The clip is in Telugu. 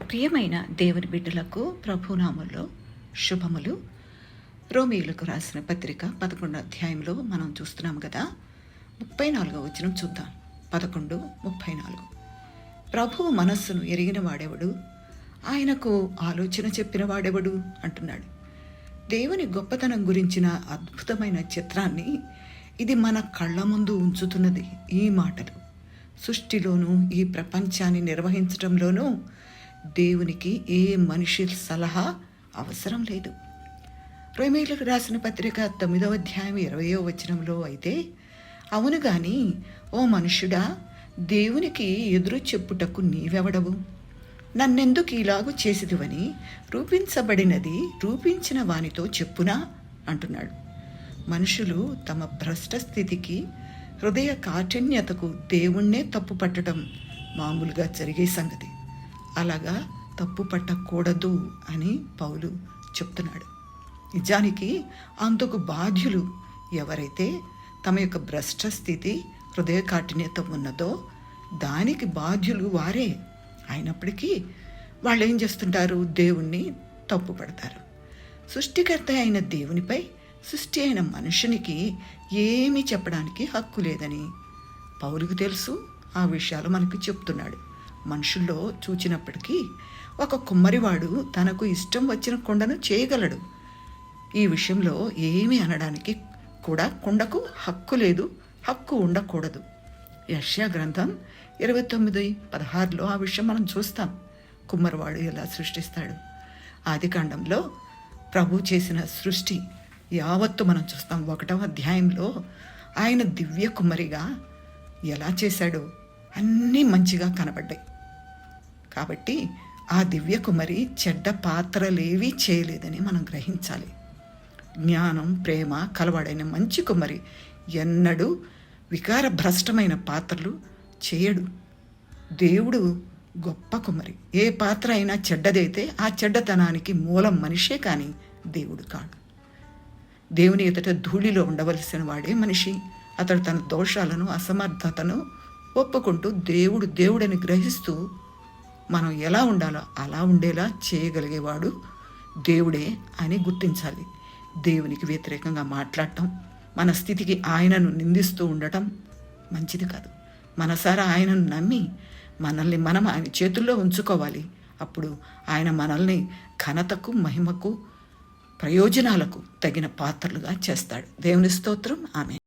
ప్రియమైన దేవుని బిడ్డలకు ప్రభునామంలో శుభములు. రోమీయులకు రాసిన పత్రిక 11వ అధ్యాయంలో మనం చూస్తున్నాం కదా. 34వ వచనం చూద్దాం. 11:34. ప్రభువు మనస్సును ఎరిగిన వాడెవడు, ఆయనకు ఆలోచన చెప్పిన వాడెవడు అంటున్నాడు. దేవుని గొప్పతనం గురించిన అద్భుతమైన చిత్రాన్ని ఇది మన కళ్ళ ముందు ఉంచుతున్నది. ఈ మాటలు సృష్టిలోనూ ఈ ప్రపంచాన్ని నిర్వహించడంలోనూ దేవునికి ఏ మనిషి సలహా అవసరం లేదు. రోమీయులకు రాసిన పత్రిక 9వ అధ్యాయం 20వ వచనంలో అయితే, అవును గాని ఓ మనుష్యుడా, దేవునికి ఎదురు చెప్పుటకు నీవెవడవు? నన్నెందుకు ఇలాగు చేసిదివని రూపించబడినది రూపించిన వానితో చెప్పునా అంటున్నాడు. మనుషులు తమ భ్రష్ట స్థితికి, హృదయ కాఠిన్యతకు దేవుణ్ణే తప్పు పట్టడం మామూలుగా జరిగే సంగతి. అలాగా తప్పు పట్టకూడదు అని పౌలు చెప్తున్నాడు. నిజానికి అందుకు బాధ్యులు ఎవరైతే తమ యొక్క భ్రష్ట స్థితి, హృదయ కాఠిన్యత ఉన్నదో దానికి బాధ్యులు వారే. అయినప్పటికీ వాళ్ళు ఏం చేస్తుంటారు? దేవుణ్ణి తప్పు పడతారు. సృష్టికర్త అయిన దేవునిపై సృష్టి అయిన మనుషునికి ఏమీ చెప్పడానికి హక్కు లేదని పౌలుకు తెలుసు. ఆ విషయాలు మనకు చెప్తున్నాడు. మనుషుల్లో చూచినప్పటికీ ఒక కుమ్మరివాడు తనకు ఇష్టం వచ్చిన కుండను చేయగలడు. ఈ విషయంలో ఏమీ అనడానికి కూడా కుండకు హక్కు లేదు, హక్కు ఉండకూడదు. యెషయా గ్రంథం 29:16లో ఆ విషయం మనం చూస్తాం. కుమ్మరివాడు ఎలా సృష్టిస్తాడు. ఆదికాండంలో ప్రభు చేసిన సృష్టి యావత్తు మనం చూస్తాం. 1వ అధ్యాయంలో ఆయన దివ్య కుమ్మరిగా ఎలా చేశాడో అన్నీ మంచిగా కనబడ్డాయి. కాబట్టి ఆ దివ్య కుమారి చెడ్డ పాత్రలేవీ చేయలేదని మనం గ్రహించాలి. జ్ఞానం, ప్రేమ కలవాడైన మంచి కుమారి ఎన్నడూ వికారభ్రష్టమైన పాత్రలు చేయడు. దేవుడు గొప్ప కుమారి. ఏ పాత్ర అయినా చెడ్డదైతే ఆ చెడ్డతనానికి మూలం మనిషే కానీ దేవుడు కాడు. దేవుని ఎదుట ధూళిలో ఉండవలసిన వాడే మనిషి. అతడు తన దోషాలను, అసమర్థతను ఒప్పుకుంటూ దేవుడని గ్రహిస్తూ మనం ఎలా ఉండాలో అలా ఉండేలా చేయగలిగేవాడు దేవుడే అని గుర్తించాలి. దేవునికి వ్యతిరేకంగా మాట్లాడటం, మన స్థితికి ఆయనను నిందిస్తూ ఉండటం మంచిది కాదు. మనసారా ఆయనను నమ్మి మనల్ని మనం ఆయన చేతుల్లో ఉంచుకోవాలి. అప్పుడు ఆయన మనల్ని ఘనతకు, మహిమకు, ప్రయోజనాలకు తగిన పాత్రలుగా చేస్తాడు. దేవుని స్తోత్రం. ఆమేన్.